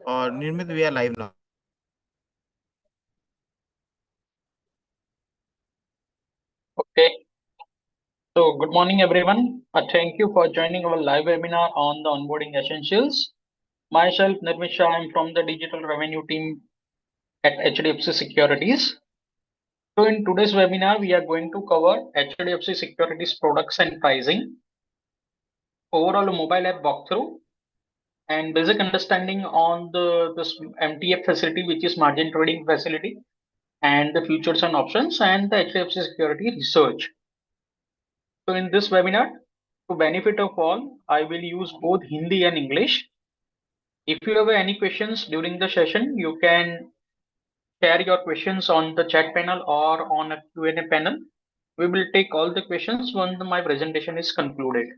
और निर्मित we are live now. Okay, so good morning everyone. Thank you for joining our live webinar on the onboarding essentials. Myself, Nirmisha, I am from the digital revenue team at HDFC Securities. So in today's webinar, we are going to cover HDFC Securities products and pricing, overall mobile app walkthrough, and basic understanding on this MTF facility, which is margin trading facility, and the futures and options, and the HDFC Security research. So in this webinar, to benefit of all, I will use both Hindi and English. If you have any questions during the session, you can share your questions on the chat panel or on a Q&A panel. We will take all the questions when my presentation is concluded.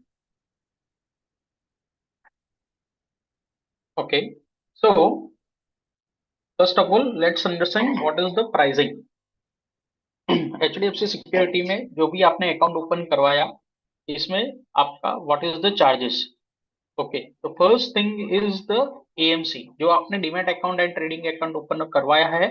Okay, so first of all, let's understand what is the pricing. HDFC security में जो भी आपने account open करवाया, इसमें आपका what is the charges. Okay, तो first thing is the AMC जो आपने demat account and trading account open करवाया है.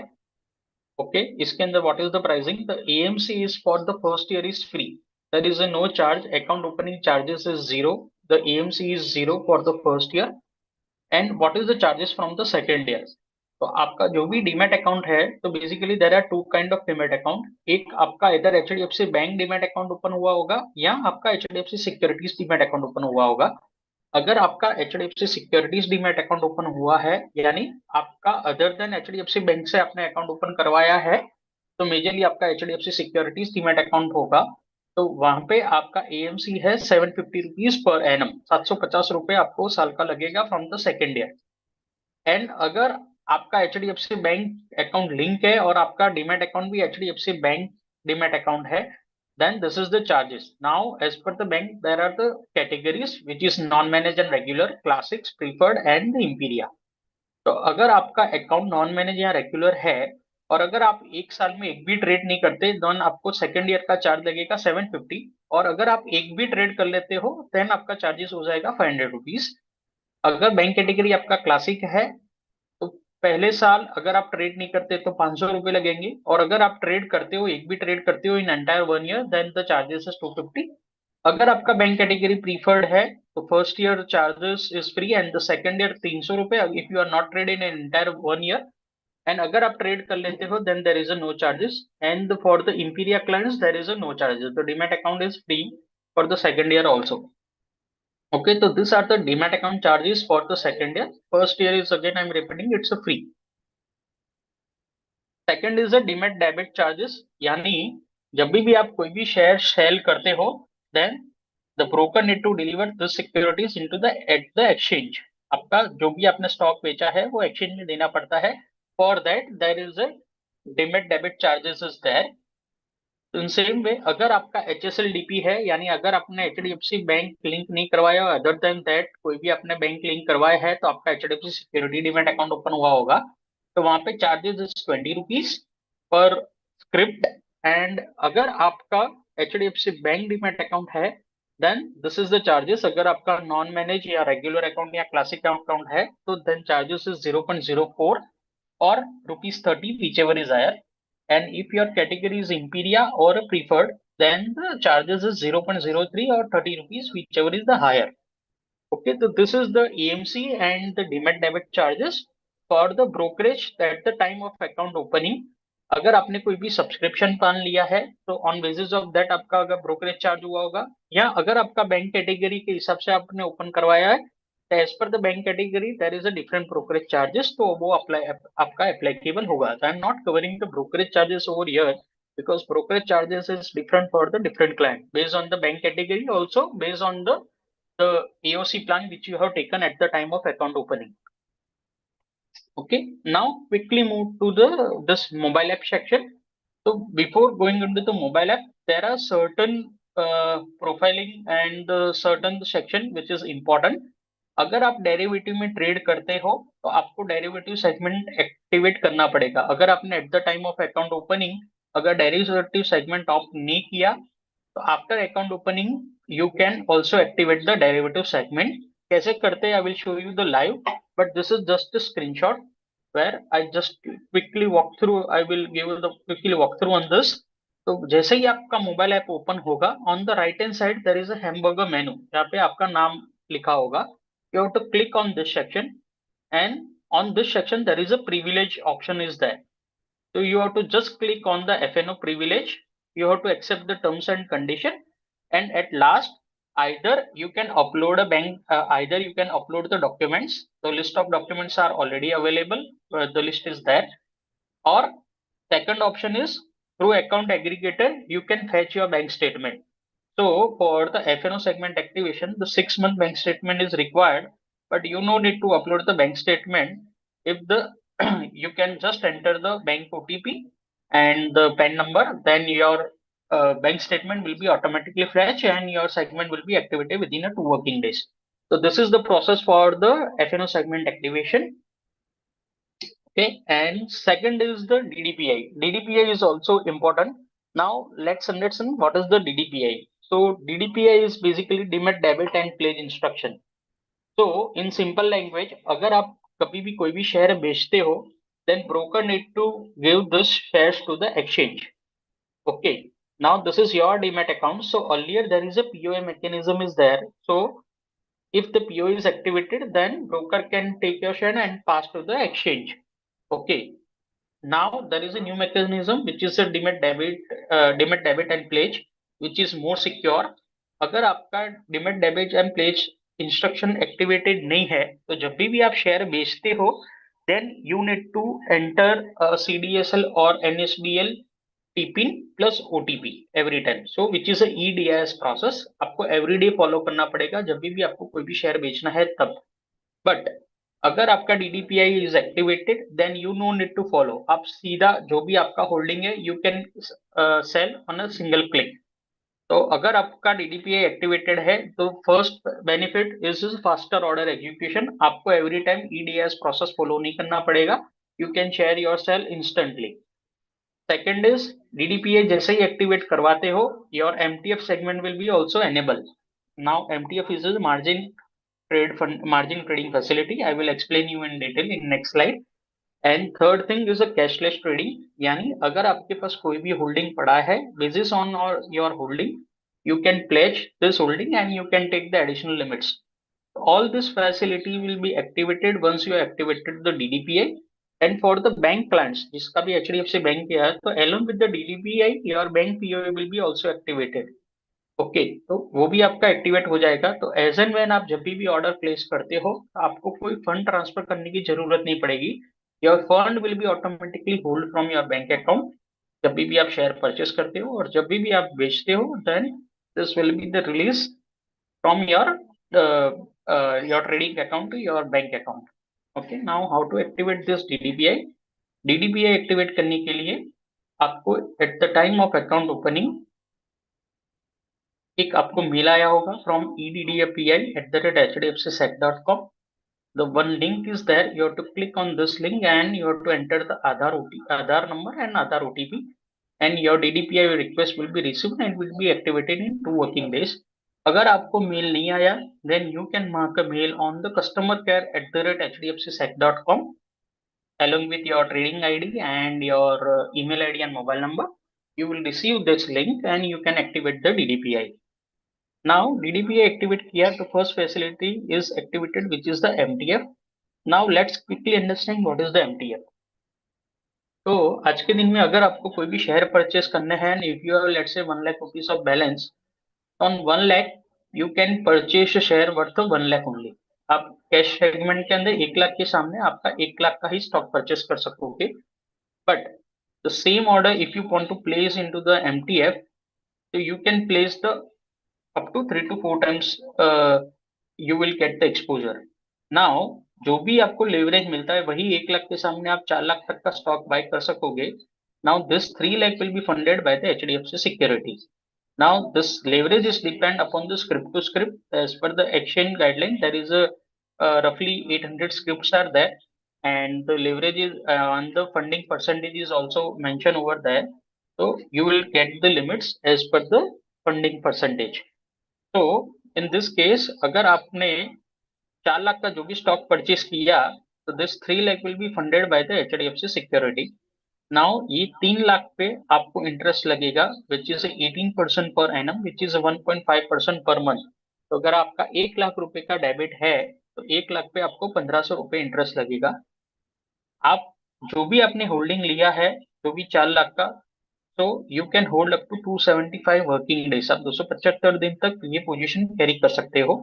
ओके, इसके अंदर what is the pricing. The AMC is for the first year is free. There is a no charge. Account opening charges is zero. The AMC is zero for the first year. And what is the charges from the second year. तो आपका जो भी demat account है, तो basically there are two kind of demat account. एक आपका इधर HDFC bank demat account open हुआ होगा या आपका HDFC securities demat account open हुआ होगा. अगर आपका HDFC securities demat account open हुआ है, यानी आपका अदर देन HDFC बैंक से आपने अकाउंट ओपन करवाया है, तो मेजरली आपका HDFC सिक्योरिटीज डीमैट अकाउंट होगा. तो वहां पे आपका AMC है 750 रुपीज पर एनम. 750 रुपए आपको साल का लगेगा from the second year. And अगर आपका HDFC बैंक अकाउंट लिंक है और आपका डीमैट अकाउंट भी HDFC बैंक डीमैट अकाउंट है, then this is the charges. Now as per the bank, there are the categories which is non-managed and regular, classics, preferred and the Imperia. तो अगर आपका account non manage or regular है और अगर आप एक साल में एक भी ट्रेड नहीं करते, देन आपको सेकेंड ईयर का चार्ज लगेगा 750. और अगर आप एक भी ट्रेड कर लेते हो, देन आपका चार्जेस हो जाएगा 500 रुपीज. अगर बैंक कैटेगरी आपका क्लासिक है, तो पहले साल अगर आप ट्रेड नहीं करते तो 500 रुपए लगेंगे. और अगर आप ट्रेड करते हो, एक भी ट्रेड करते हो in entire 1 year, then the charges is 250. अगर आपका बैंक कैटेगरी प्रीफर्ड है, तो first year charges is free and the second year 300 रुपए if you are not trade in entire 1 year. And अगर आप ट्रेड कर लेते हो, then there is a no charges. And for the Imperia clients there is a no charges. The demat account is free for the second year also. Okay, so these are the demat account charges for the second year. First year is, again I'm repeating, it's a free. Second is the demat debit charges. यानी जब भी आप कोई भी share cell करते हो, then the broker need to deliver the securities into the at the exchange. आपका जो भी आपने स्टॉक बेचा है वो एक्सचेंज में देना पड़ता है. For that there is a demat debit charges is there. In same way अगर आपका HSLDP है, यानी अगर आपने HDFC बैंक लिंक नहीं करवाया, अदर देन दैट कोई भी आपने बैंक लिंक करवाया है, तो आपका HDFC security demat account open हुआ होगा, तो वहां पे charges is 20 rupees per script. And अगर आपका HDFC बैंक डीमैट अकाउंट है, then this is the charges. अगर आपका non manage or regular account or classic account है, तो then charges is 0.04 or ₹30 whichever is higher. And if your category is Imperia or preferred, then the charges is 0.03 or 30 rupees whichever is the higher. Okay, so this is the AMC and the demat debit charges for the brokerage at the time of account opening. अगर आपने कोई भी subscription plan लिया है, तो on basis of that आपका अगर brokerage charge हुआ होगा, या अगर आपका बैंक कैटेगरी के हिसाब से आपने ओपन करवाया है, as per the bank category there is a different brokerage charges, तो वो अप्लाई आपका एप्लीकेबल होगा. I am not covering the brokerage charges over here because brokerage charges is different for the different client based on the bank category, also based on the AOC plan which you have taken at the time of account opening. Okay, now quickly move to the this mobile app section. So before going into the mobile app, there are certain profiling and certain section which is important. अगर आप derivative में trade करते हो, तो आपको derivative segment activate करना पड़ेगा. अगर आपने eight the time of account opening अगर डेरिवेटिव सेगमेंट ऑफ नहीं किया, तो after account opening you can also activate the derivative segment. कैसे करते हैं, आई will show you the live. but this is just a screenshot where I just quickly walk through. I will give you the quickly walk through on this. तो जैसे ही आपका mobile app open होगा, on the right hand side there is a hamburger menu, यहाँ पे आपका नाम लिखा होगा. You have to click on this section, and on this section there is a privilege option is there. So you have to just click on the FNO privilege. You have to accept the terms and condition, and at last either you can upload a bank, either you can upload the documents. The list of documents are already available. The list is there. Or second option is through account aggregator you can fetch your bank statement. So for the FNO segment activation, the 6-month bank statement is required, but you no need to upload the bank statement. If the you can just enter the bank OTP and the PAN number, then your bank statement will be automatically fetched and your segment will be activated within 2 working days. So this is the process for the FNO segment activation. Okay, and second is the DDPI. DDPI is also important. Now let's understand what is the DDPI. So DDPI is basically demat debit and pledge instruction. So in simple language, अगर आप कभी भी कोई भी share बेचते हो, then broker need to give this shares to the exchange. Okay. Now this is your demat account. So earlier there is a POA mechanism is there. So if the POA is activated, then broker can take your share and pass to the exchange. Okay. Now there is a new mechanism which is a demat debit and pledge, which is more secure. अगर आपका demat debit and pledge instruction activated नहीं है, तो जब भी आप share बेचते हो, then you need to enter CDSL or NSDL TPIN plus OTP every time. So which is a EDIS process. आपको every day follow करना पड़ेगा जब भी आपको कोई भी शेयर बेचना है तब. बट अगर आपका DDPI is activated, then you no need to follow. आप सीधा जो भी आपका होल्डिंग है you can sell on a single click. तो अगर आपका DDPI एक्टिवेटेड है तो first benefit is faster order execution. आपको every time EDS process follow नहीं करना पड़ेगा. You can share your sell instantly. Second is DDPI जैसे ही एक्टिवेट करवाते हो, your MTF segment will be also enable. Now MTF is margin margin trading facility. I will explain you in detail in next slide. And third thing is a cashless trading. यानी अगर आपके पास कोई भी holding पड़ा है, basis on your holding, you can pledge this holding and you can take the additional limits. All this facility will be activated once you activated the DDPI. And for the bank clients, जिसका भी HDFC bank है, तो along with the DDPI, your bank POA will be also activated. Okay, तो वो भी आपका activate हो जाएगा. तो एज एंड व्हेन आप जब भी ऑर्डर प्लेस करते हो, आपको कोई फंड ट्रांसफर करने की जरूरत नहीं पड़ेगी. Your fund will be automatically hold from your bank account जब भी आप शेयर परचेस करते हो, और जब भी आप बेचते हो, then this will be the release from your trading account to your bank account. Okay, now how to activate this DDPI. DDPI activate करने के लिए आपको at the time of account opening एक आपको मेल आया होगा from eddipi@hdfcsec.com. The one link is there. You have to click on this link and you have to enter the Aadhaar number and Aadhaar OTP, and your DDPI request will be received and will be activated in 2 working days. अगर आपको mail नहीं आया, then you can mark a mail on the customercare@hdfcsec.com along with your trading ID and your email ID and mobile number. You will receive this link and you can activate the DDPI. Now DDPI activate किया, तो first facility is activated, which is the MTF. Now let's quickly understand what is the MTF. तो आज के दिन में अगर आपको कोई भी शेयर परचेस करना है, if you have let's say 1 lakh rupees of balance, on 1 lakh you can purchase a share worth of 1 lakh only. आप कैश सेगमेंट के अंदर 1 लाख के सामने आपका 1 लाख का ही स्टॉक परचेस कर सकोगे. But the same order if you want to place into the MTF, so you can place the up to 3 to 4 times you will get the exposure. Now जो भी आपको लेवरेज मिलता है वही 1 लाख के सामने आप 4 लाख तक का स्टॉक बाय कर सकोगे. Now this 3 lakh will be funded by the HDFC Securities. Now this leverage is depend upon the script to script. As per the exchange guideline, there is a roughly 800 scripts are there, and the leverage is on the funding percentage is also mentioned over there. So you will get the limits as per the funding percentage. तो in this case अगर आपने 4 लाख का जो भी stock purchase किया, तो this 3 lakh will be funded by the HDFC security. Now ये 3 लाख पे आपको इंटरेस्ट लगेगा which is 18% per annum, which is 1.5% per month. तो अगर आपका 1 लाख रुपए का डेबिट है तो 1 लाख पे आपको 1500 रुपए इंटरेस्ट लगेगा। आप जो भी आपने होल्डिंग लिया है, जो भी 4 लाख का, तो you can hold up to 275 working days. आप 275 दिन तक ये पोजीशन कैरी कर सकते हो।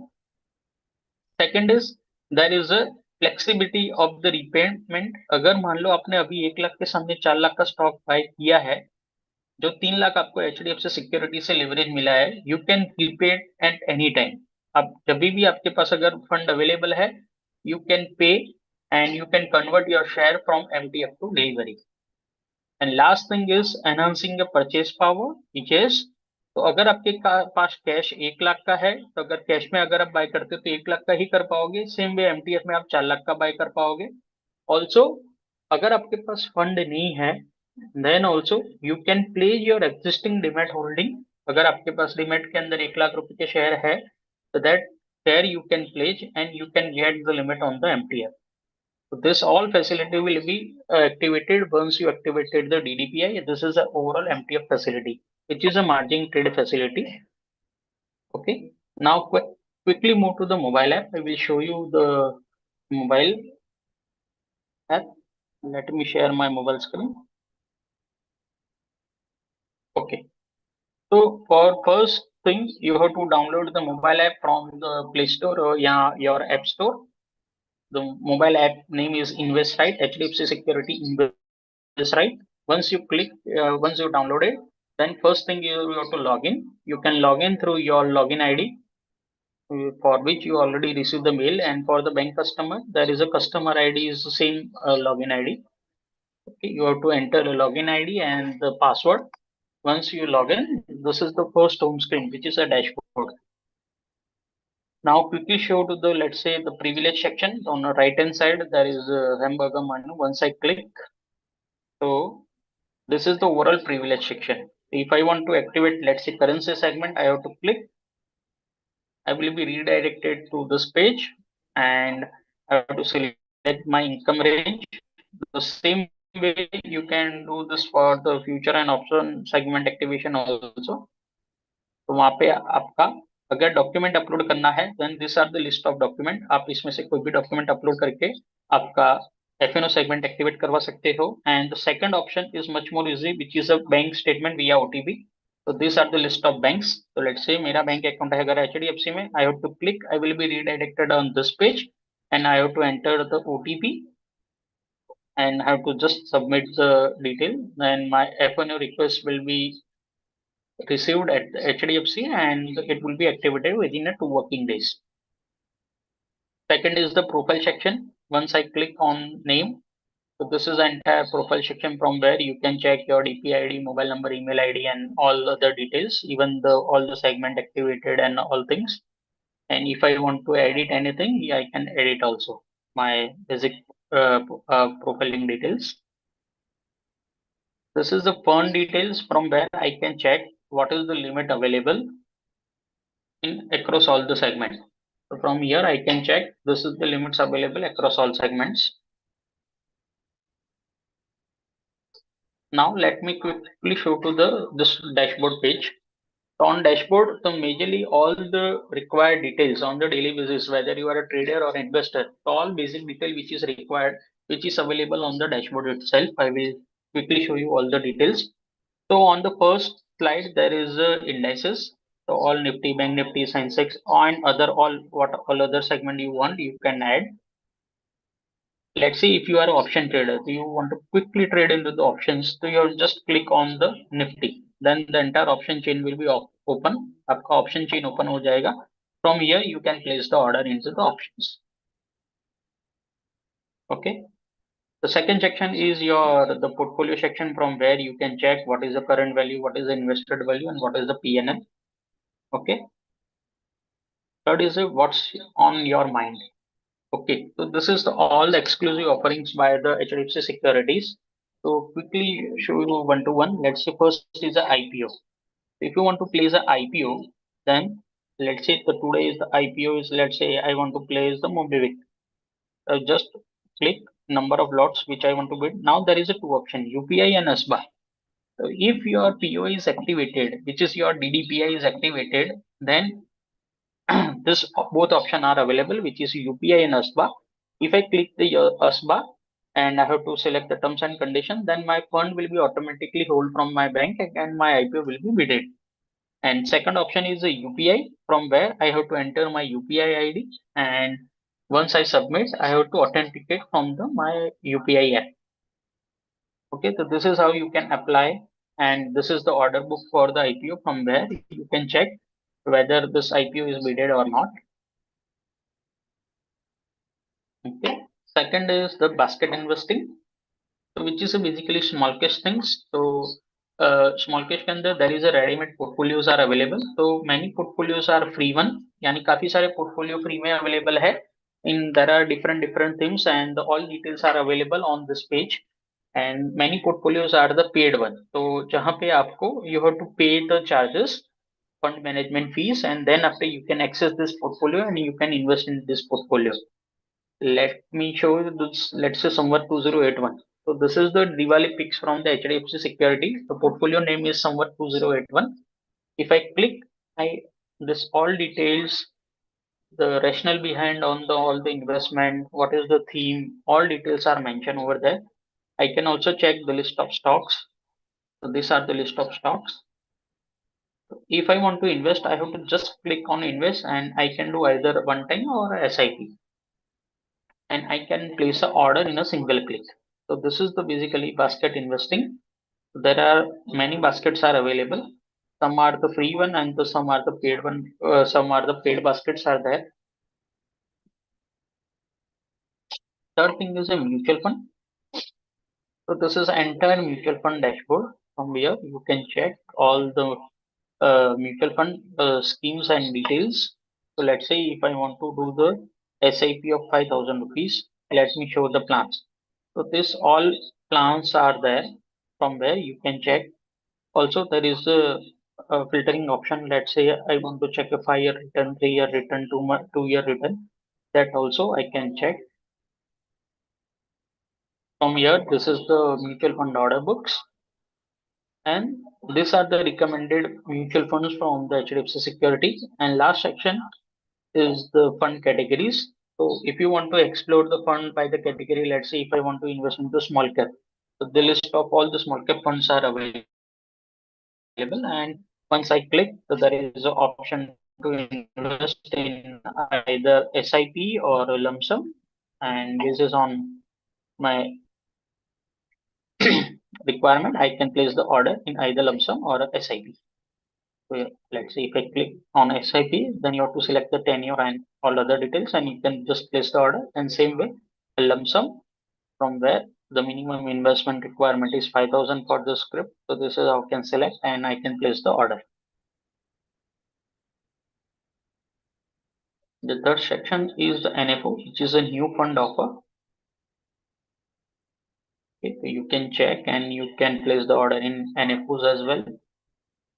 Second is there is a flexibility of the repayment. अगर मान लो आपने अभी 1 लाख के सामने 4 लाख का स्टॉक बाय किया है, जो 3 लाख आपको HDFC सिक्योरिटी से लिवरेज मिला है, you can prepay at any time. अब जब भी आपके पास अगर फंड अवेलेबल है, you can pay and you can convert your share from MTF to delivery. And last thing is enhancing the purchase power, which is, तो अगर आपके पास कैश 1 लाख का है, तो अगर कैश में अगर आप बाय करते हो तो 1 लाख का ही कर पाओगे। सेम वे MTF में आप 4 लाख का बाय कर पाओगे। ऑल्सो अगर आपके पास फंड नहीं है, then also you can pledge your existing demat holding. अगर आपके पास डिमेट के अंदर 1 लाख रुपए के शेयर है, तो that share you can pledge and you can get the limit on the MTF. So this all facility will be activated once you activated the DDPI. This is the overall MTF facility, which is a margin trade facility. Okay. Now quickly move to the mobile app. I will show you the mobile app. Let me share my mobile screen. Okay. So for first thing, you have to download the mobile app from the Play Store or your App Store. The mobile app name is Invest Right, HDFC Security Invest Right. Once you click, once you download it, then first thing you have to log in. You can log in through your login ID, for which you already received the mail, and for the bank customer, there is a customer ID is the same login ID. Okay, you have to enter a login ID and the password. Once you log in, this is the first home screen, which is a dashboard. Now quickly show to the, let's say, the privilege section. On the right hand side, there is a hamburger menu. Once I click, so this is the overall privilege section. If I want to activate, let's say, currency segment, I have to click. I will be redirected to this page and I have to select my income range. The same way you can do this for the future and option segment activation also. तो वहां पे आपका अगर document upload करना है, then this are the list of document. आप इसमें से कोई भी डॉक्यूमेंट अपलोड करके आपका FNO सेगमेंट एक्टिवेट करवा सकते हो। And the second option is much more easy, which is a bank statement via OTP। तो this are the list of banks. तो लेट्स से मेरा बैंक अकाउंट है अगर HDFC में, I have to click, I will be redirected on this page and I have to enter the OTP and have to just submit the detail. Then my FNO request will be received at HDFC and it will be activated within a 2 working days. Second is the profile section. Once I click on name, so this is the entire profile section from where you can check your DP ID, mobile number, email ID, and all other details, even the all the segment activated and all things. And if I want to edit anything, yeah, I can edit also my basic profiling details. This is the fund details from where I can check what is the limit available in across all the segments. So from here I can check this is the limits available across all segments. Now let me quickly show to the this dashboard page. So on dashboard, so majorly all the required details on the daily basis, whether you are a trader or investor, so all basic detail which is required, which is available on the dashboard itself. I will quickly show you all the details. So on the first slide, there is indices. So all Nifty, Bank Nifty, Sensex, and other all other segment you want, you can add. Let's say if you are an option trader, so you want to quickly trade into the options, so you just click on the Nifty. Then the entire option chain will be open. आपका option chain open हो जाएगा. From here you can place the order into the options. Okay. The second section is the portfolio section, from where you can check what is the current value, what is the invested value, and what is the PNL. Okay. Third is what's on your mind. Okay, so this is all the exclusive offerings by the HDFC Securities. So quickly show you one to one. Let's say first is the IPO. If you want to place an IPO, then let's say the today is the IPO is, let's say I want to place the Mobivic. Just click number of lots which I want to bid. Now there is a two option, UPI and SBA. So if your PO is activated, which is your DDPI is activated, then this both option are available, which is UPI and SBA. If I click the SBA and I have to select the terms and conditions, then my fund will be automatically hold from my bank and my IPO will be bidded. And second option is a UPI, from where I have to enter my UPI ID, and once I submit, I have to authenticate from the my UPI app. Okay, so this is how you can apply, and this is the order book for the IPO, from where you can check whether this IPO is bidded or not. Okay. Second is the basket investing, so which is a basically small cash things. So small cash के अंदर there is a ready-made portfolios are available. So many portfolios are free one, यानी काफी सारे portfolio free में available है. In there are different things and all details are available on this page. And many portfolios are the paid one. तो जहाँ पे आपको you have to pay the charges, fund management fees, and then after you can access this portfolio and you can invest in this portfolio. Let me show you this. Let's say somewhat 2081. So this is the Diwali picks from the HDFC Security. The portfolio name is somewhat 2081. If I click, I this all details, the rationale behind on the all the investment, what is the theme, all details are mentioned over there. I can also check the list of stocks. So these are the list of stocks. If I want to invest, I have to just click on invest, and I can do either one time or SIP. And I can place an order in a single click. So this is the basically basket investing. There are many baskets are available. Some are the free one and some are the paid one. Some are the paid baskets are there. Third thing is a mutual fund. So this is entire mutual fund dashboard. From here you can check all the mutual fund schemes and details. So let's say if I want to do the SIP of 5,000 rupees, let me show the plans. So this all plans are there, from where you can check. Also there is a filtering option. Let's say I want to check a 5-year return, 3-year return, 2-year return. That also I can check. From here, this is the mutual fund order books. And these are the recommended mutual funds from the HDFC Security. And last section is the fund categories. So if you want to explore the fund by the category, let's say if I want to invest into small cap, so the list of all the small cap funds are available. And once I click, so there is an option to invest in either SIP or a lump sum. And this is on my requirement. I can place the order in either lump sum or a SIP. So let's say if I click on SIP, then you have to select the tenure and all other details, and you can just place the order. And same way, a lump sum, from where the minimum investment requirement is 5,000 for the script. So this is how I can select and I can place the order. The third section is the NFO, which is a new fund offer. Okay, so you can check and you can place the order in NFOs as well.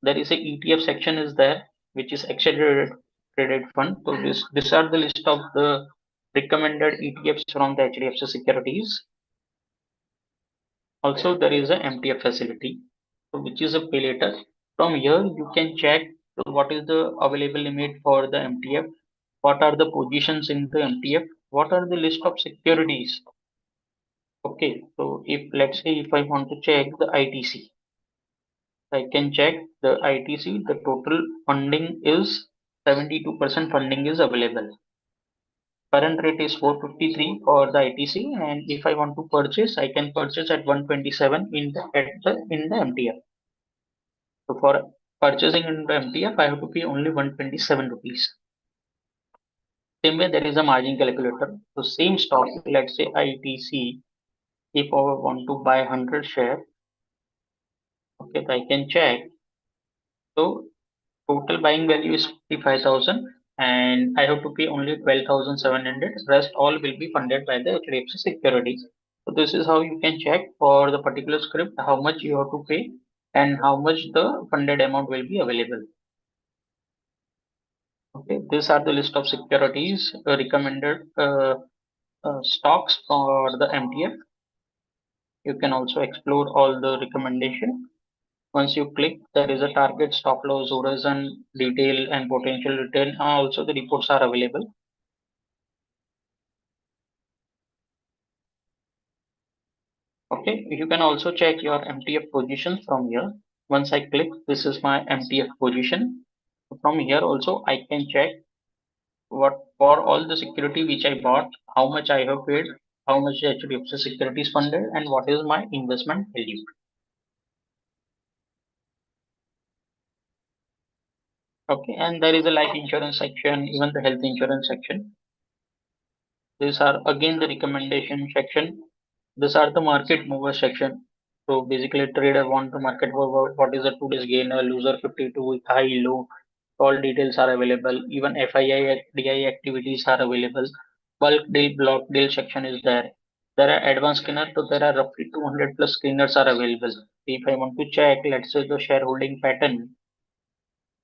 There is a ETF section is there, which is exchange traded fund. So these are the list of the recommended ETFs from the HDFC Securities. Also, there is a MTF facility, so which is a pay later. From here, you can check what is the available limit for the MTF, what are the positions in the MTF, what are the list of securities. Okay, so if let's say if I want to check the ITC, I can check the ITC. The total funding is 72% funding is available. Current rate is 453 for the ITC, and if I want to purchase, I can purchase at 127 in the MTF. So for purchasing in the MTF, I have to pay only 127 rupees. Same way, there is a margin calculator. So same stock, let's say ITC, if I want to buy 100 share, okay, I can check. So total buying value is 55,000 and I have to pay only 12,700. Rest all will be funded by the HDFC Securities. So this is how you can check for the particular script how much you have to pay and how much the funded amount will be available. Okay, these are the list of securities recommended stocks for the MTF. You can also explore all the recommendation. Once you click, there is a target, stop loss, horizon, detail, and potential return. Also, the reports are available. Okay, you can also check your MTF positions from here. Once I click, this is my MTF position. From here also, I can check what for all the security which I bought, how much I have paid, how much HDFC securities funded, and what is my investment value. Okay, and there is a life insurance section, even the health insurance section. These are again the recommendation section. These are the market mover section. So basically, trader want the market mover. What is the today's gainer, loser 52, high, low. All details are available. Even FII, DI activities are available. Bulk deal, block deal section is there. There are advanced screeners, so there are roughly 200 plus screeners are available. If I want to check, let's say the shareholding pattern,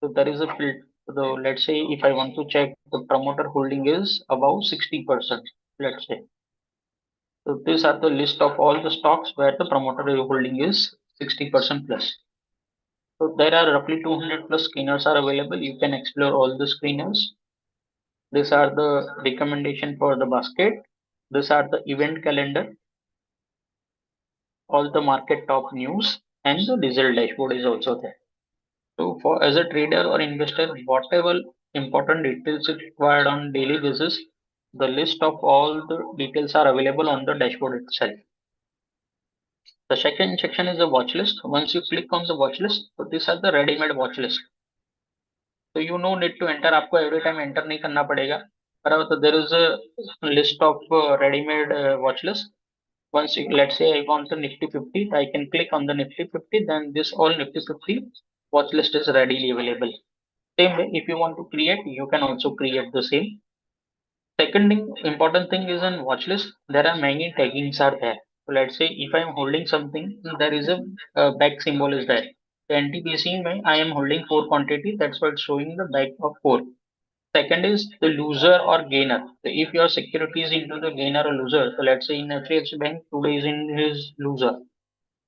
so there is a field. So let's say if I want to check the promoter holding is above 60%, let's say. So these are the list of all the stocks where the promoter holding is 60% plus. So there are roughly 200 plus screeners are available. You can explore all the screeners. These are the recommendation for the basket. These are the event calendar, all the market top news, and the diesel dashboard is also there. So for as a trader or investor, whatever important details is required on daily basis, the list of all the details are available on the dashboard itself. The second section is the watch list. Once you click on the watch list, so these are the ready-made watch list. So you no need to enter. आपको every time enter नहीं करना पड़ेगा. बराबर. So there is a list of ready-made watch list. Once you, let's say I want the Nifty 50, I can click on the Nifty 50. Then this all Nifty 50 watch list is readily available. Same way, if you want to create, you can also create the same. Second thing, important thing is in watch list, there are many taggings are there. So let's say if I'm holding something, there is a back symbol is there. The NTPC mein, I am holding 4 quantity, that's why it's showing the back of 4. Second is the loser or gainer. So if your security is into the gainer or loser, so let's say in HDFC Bank, today is in his loser.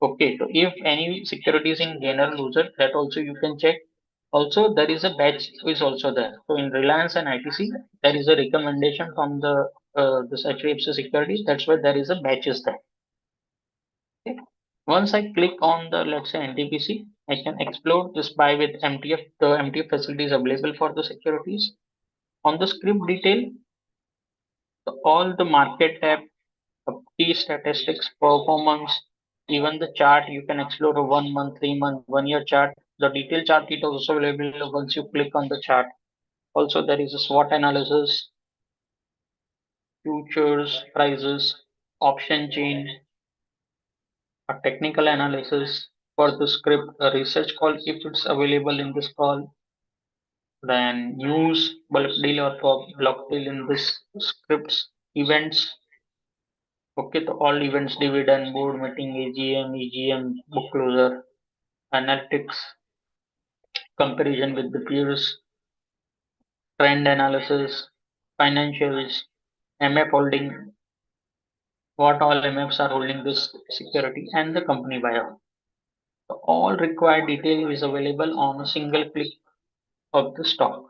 Okay, so if any securities in gainer loser, that also you can check. Also, there is a batch is also there. So in Reliance and ITC, there is a recommendation from the this HDFC Securities. That's why there is a batch is there. Okay. Once I click on the let's say NTPC, I can explore this buy with MTF. The MTF facility is available for the securities. On the script detail, all the market tab, key statistics, performance, even the chart, you can explore a 1 month, 3 month, 1 year chart. The detailed chart is also available once you click on the chart. Also, there is a SWOT analysis, futures, prices, option chain, a technical analysis for the script, a research call if it's available in this call, then news, bulk deal or block deal in this scripts, events. Okay, so all events, dividend, board meeting, AGM, EGM, book closure, analytics, comparison with the peers, trend analysis, financials, MF holding, what all MFs are holding this security, and the company buyout. So all required detail is available on a single click of the stock.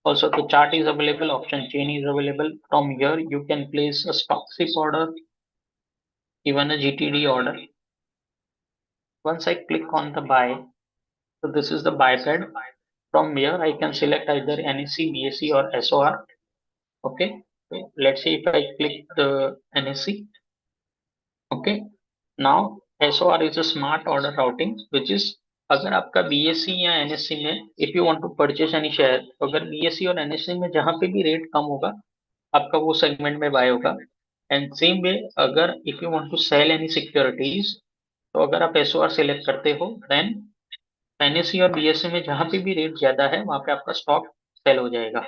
Also, the chart is available, option chain is available. From here, you can place a stock SIP order, even a GTD order. Once I click on the buy, so this is the buy pad. From here, I can select either NSE, BSE, or SOR. Okay. Let's say if I click the NSE. Okay. Now SOR is a smart order routing, which is अगर आपका BSE या NSE में if you want to purchase any share, तो अगर BSE और NSE में जहां पे भी रेट कम होगा आपका वो सेगमेंट में बाय होगा. एंड सेम वे अगर if you want to sell any securities, तो अगर आप SOR सेलेक्ट करते हो देन NSE और BSE में जहां पे भी रेट ज्यादा है वहां पे आपका स्टॉक सेल हो जाएगा.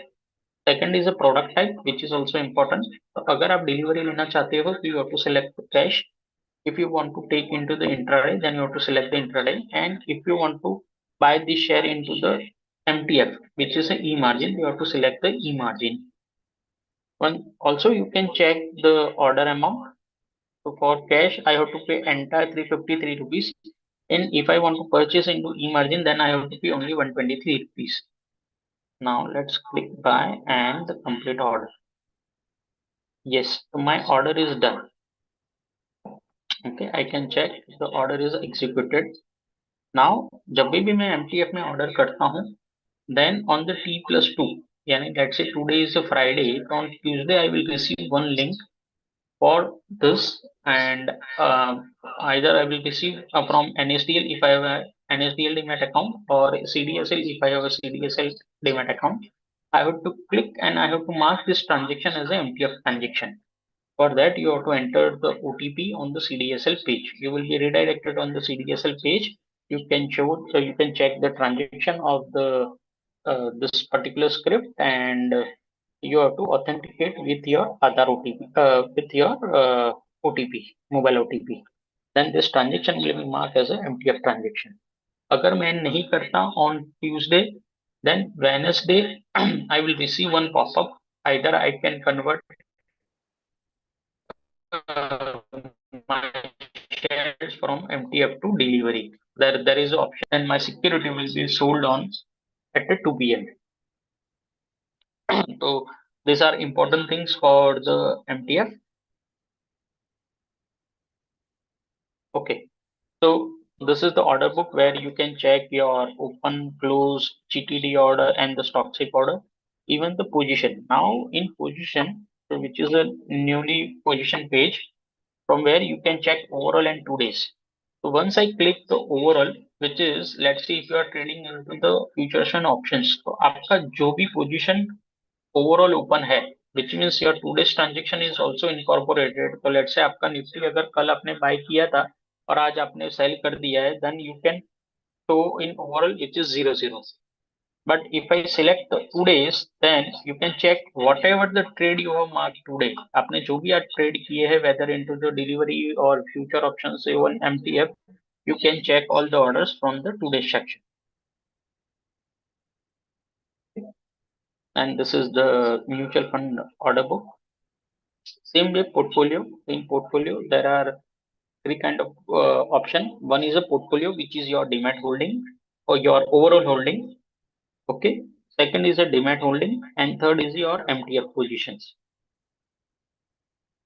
Second is a product type which is also important. तो अगर आप डिलीवरी लेना चाहते हो तो you have to select cash. If you want to take into the intraday, then you have to select the intraday. And if you want to buy the share into the MTF, which is a E margin. You have to select the E margin. One also you can check the order amount. So for cash, I have to pay entire 353 rupees. And if I want to purchase into E margin, then I have to pay only 123 rupees. Now let's click buy and the complete order. Yes, so my order is done. Okay, I can check if the order is executed. Now, जब भी मैं MTF में order करता हूँ, then on the T+2, यानी let's say today is a Friday, so on Tuesday I will receive one link for this, and either I will receive from NSDL if I have a NSDL demat account, or CDSL if I have a CDSL demat account. I have to click and I have to mark this transaction as a MTF transaction. For that, you have to enter the OTP on the CDSL page. You will be redirected on the CDSL page. You can show, so you can check the transaction of the this particular script, and you have to authenticate with your Aadhaar OTP, with your OTP, mobile OTP. Then this transaction will be marked as a MTF transaction. अगर मैं नहीं करता on Tuesday, then Wednesday I will receive one pop-up. Either I can convert my shares from MTF to delivery. There is an option, and my security will be sold on at 2 p.m. So these are important things for the MTF. Okay, so this is the order book where you can check your open, close, GTD order and the stock check order, even the position. Now in position, so which is a newly position page, from where you can check overall and 2 days. So once I click the overall, which is, let's say if you are trading into the futures and options, तो आपका जो भी position overall open है, which means your 2 days transaction is also incorporated. तो let's say आपका Nifty अगर कल आपने बाय किया था और आज आपने सेल कर दिया है, then you can show in overall which is 0 0. But if I select the 2 days, then you can check whatever the trade you have marked today. आपने जो भी आज trade किए हैं, whether into the delivery or future options, even MTF, you can check all the orders from the 2 days section. And this is the mutual fund order book. Same way portfolio. In portfolio, there are three kind of option. One is a portfolio, which is your demat holding or your overall holding. Okay. Second is a demat holding, and third is your MTF positions.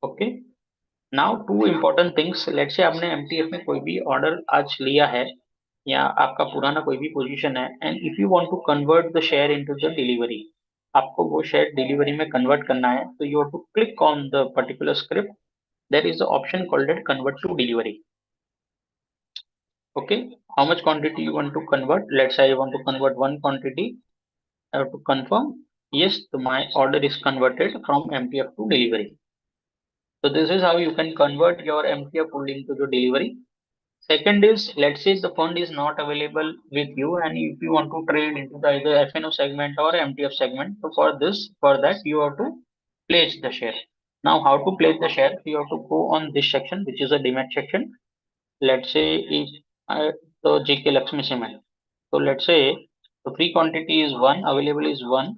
Okay. Now two important things. Let's say आपने MTF में कोई भी order आज लिया है या आपका पुराना कोई भी position है, and if you want to convert the share into the delivery, आपको वो share delivery में convert करना है, तो you have to click on the particular script. There is an option called it convert to delivery. Okay, how much quantity you want to convert? Let's say I want to convert one quantity. I have to confirm yes, my order is converted from MTF to delivery. So this is how you can convert your MTF holding to the delivery. Second is, let's say the fund is not available with you, and if you want to trade into the either FNO segment or MTF segment, so for that you have to place the share. Now how to place the share? You have to go on this section, which is a demat section. Let's say if the JK Lakshmi Cement. So let's say the free quantity is 1, available is 1.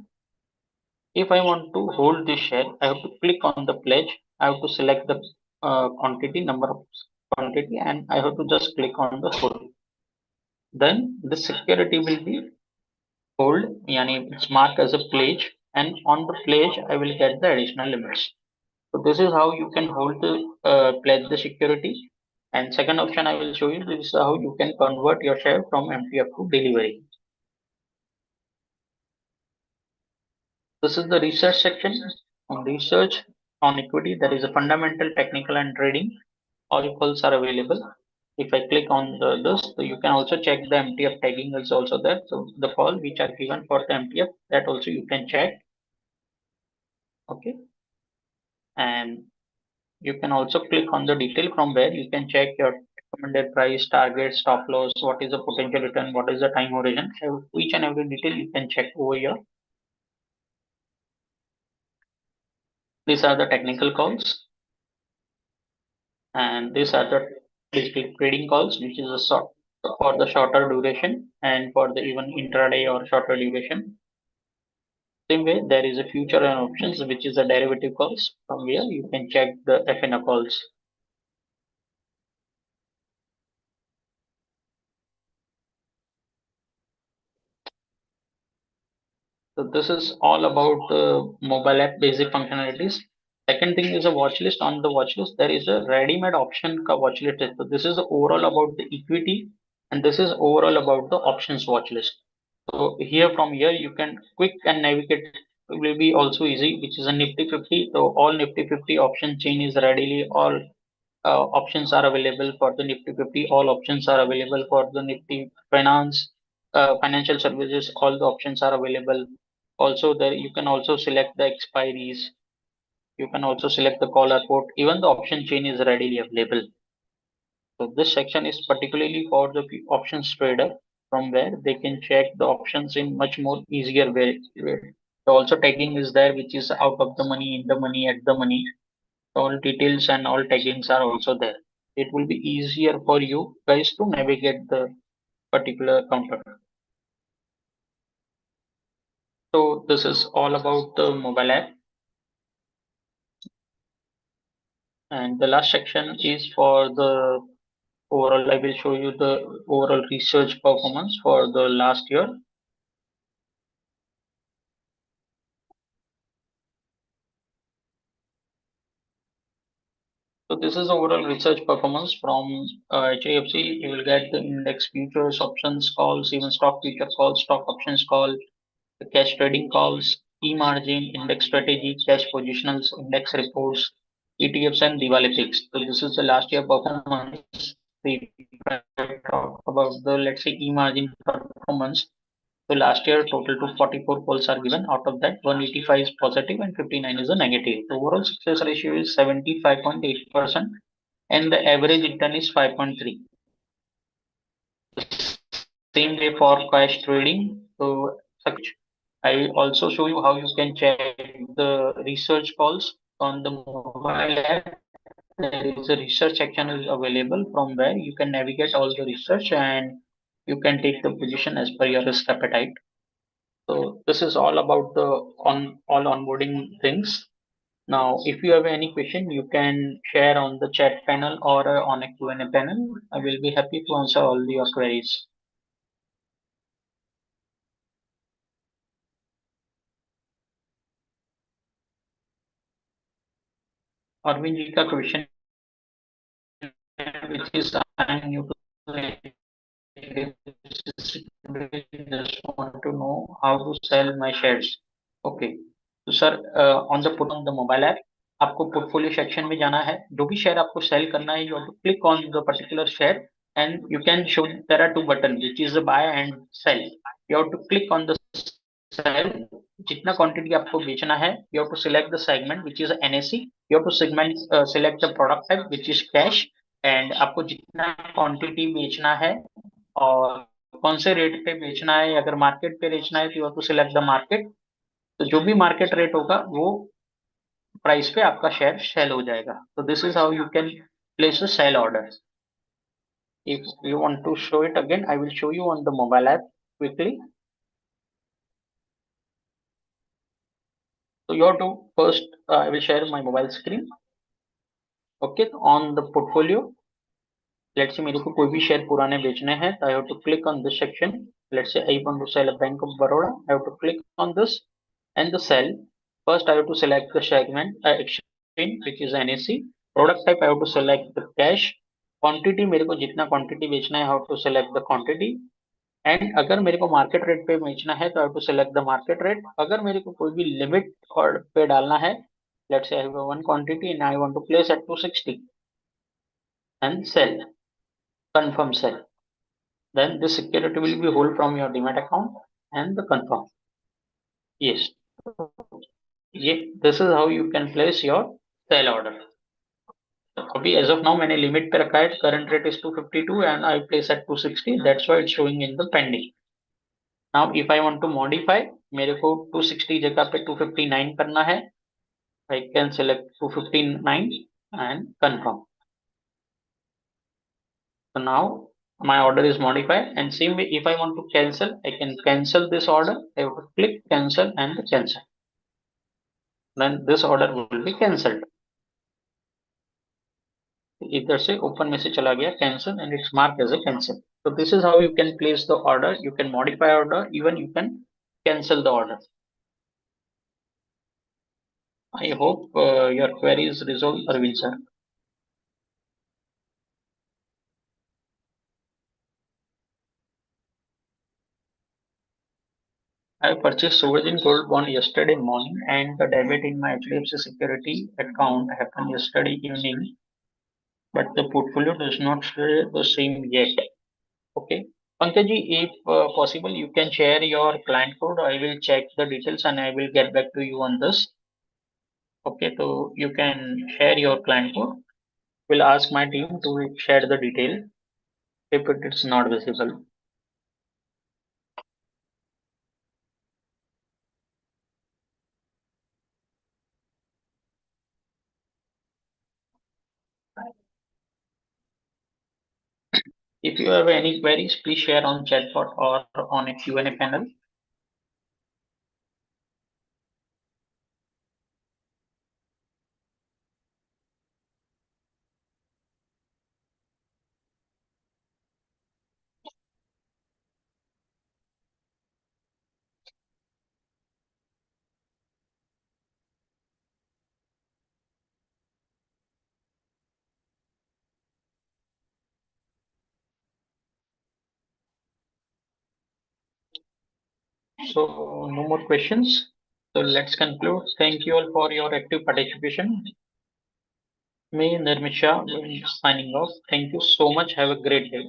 If I want to hold this share, I have to click on the pledge. I have to select the quantity, number of quantity, and I have to just click on the hold. Then the security will be hold, yani it's marked as a pledge, and on the pledge I will get the additional limits. So this is how you can hold the pledge the security. And second option I will show you, this is how you can convert your share from MTF to delivery. This is the research section. On research on equity, there is a fundamental, technical, and trading. All calls are available. If I click on this, so you can also check the MTF tagging is also there. So the call which are given for the MTF, that also you can check. Okay. And you can also click on the detail, from where you can check your recommended price, target, stop loss, what is the potential return, what is the time horizon. Each and every detail you can check over here. These are the technical calls, and these are the basically trading calls, which is a for the shorter duration and for the even intraday or shorter duration. Same way, there is a future and options, which is a derivative calls, from where you can check the FNO calls. So this is all about the mobile app basic functionalities. Second thing is a watch list. On the watch list, there is a ready-made option ka watch list. So this is overall about the equity, and this is overall about the options watch list. So here from here you can quick and navigate will be also easy, which is a Nifty 50. So all Nifty 50 option chain is readily all options are available for the Nifty 50. All options are available for the Nifty Finance, financial services. All the options are available. Also, there you can also select the expiries. You can also select the call or put. Even the option chain is readily available. So this section is particularly for the options trader, from where they can check the options in much more easier way. Also tagging is there, which is out of the money, in the money, at the money. All details and all taggings are also there. It will be easier for you guys to navigate the particular counter. So this is all about the mobile app. And the last section is for the overall. I will show you the overall research performance for the last year. So this is overall research performance from HDFC. You will get the index futures, options calls, even stock future calls, stock options call, the cash trading calls, e-margin, index strategy, cash positionals, index reports, ETFs, and Diwali picks. So this is the last year performance. If I talk about the, let's say, e-margin performance. So last year total to 44 calls are given. Out of that, 185 is positive and 59 is a negative. The overall success ratio is 75.8%, and the average return is 5.3. Same way for cash trading. So I also show you how you can check the research calls on the mobile app. There is a research section is available, from where you can navigate all the research and you can take the position as per your risk appetite. So this is all about the all onboarding things. Now, if you have any question, you can share on the chat panel or on a Q&A panel. I will be happy to answer all your queries. Arvind ji का question which is I'm new to just want to know how to sell my shares. Okay, तो sir on the put on the mobile app आपको portfolio section में जाना है. जो भी share आपको sell करना है, you have to click on the particular share and you can show there are two button which is the buy and sell. You have to click on the sell. जितना quantity आपको बेचना है, you have to select the segment which is NSC. You have to segment select the product type which is cash, and आपको जितना quantity बेचना है और कौन से रेट पे बेचना है. अगर मार्केट पे बेचना है तो you have to select the market. तो जो भी मार्केट रेट होगा वो प्राइस पे आपका शेयर सेल हो जाएगा. तो this is how you can place a sell order. If you want to show it again, I will show you on the mobile app quickly. So you have to first, I will share my mobile screen. Okay, on the portfolio, let's say मेरे को कोई भी share पुराने बेचने हैं, I have to click on this section. Let's say I want to sell a Bank of Baroda. I have to click on this and the sell. First, I have to select the segment, exchange, which is NSE. Product type, I have to select the cash. Quantity, मेरे को जितना quantity बेचना है, I have to select the quantity. And अगर मेरे को market rate पे बेचना है तो I have to select the market rate. अगर मेरे को कोई भी लिमिट और पे डालना है, let's say I have one quantity and I want to place at 260 and sell, confirm sell. Then this security will be hold from your demat account and the confirm. Yes. ये this is how you can place your sell order. अभी as of now मैंने limit पे रखा है. Current rate is 252 and I place at 260. That's why it's showing in the pending. Now if I want to modify, मेरे को 260 जगह पे 259 करना है. I can select 259 and confirm. So now my order is modified, and same way if I want to cancel, I can cancel this order. I have to click cancel and cancel. Then this order will be cancelled. Either say open message chala gaya cancel and it's marked as a cancel. So this is how you can place the order. You can modify order, even you can cancel the order. I hope your query is resolved, Arvind sir. I purchased sovereign gold bond yesterday morning, and the debit in my HDFC security account happened yesterday evening, but the portfolio does not show the same yet. Okay. Pankaj ji, if possible, you can share your client code. I will check the details and I will get back to you on this. Okay, so you can share your client code. We'll ask my team to share the detail if it is not visible. If you have any queries, please share on chatbot or on a Q&A panel. So no more questions. So let's conclude. Thank you all for your active participation. Me, Nirmisha, signing off. Thank you so much. Have a great day.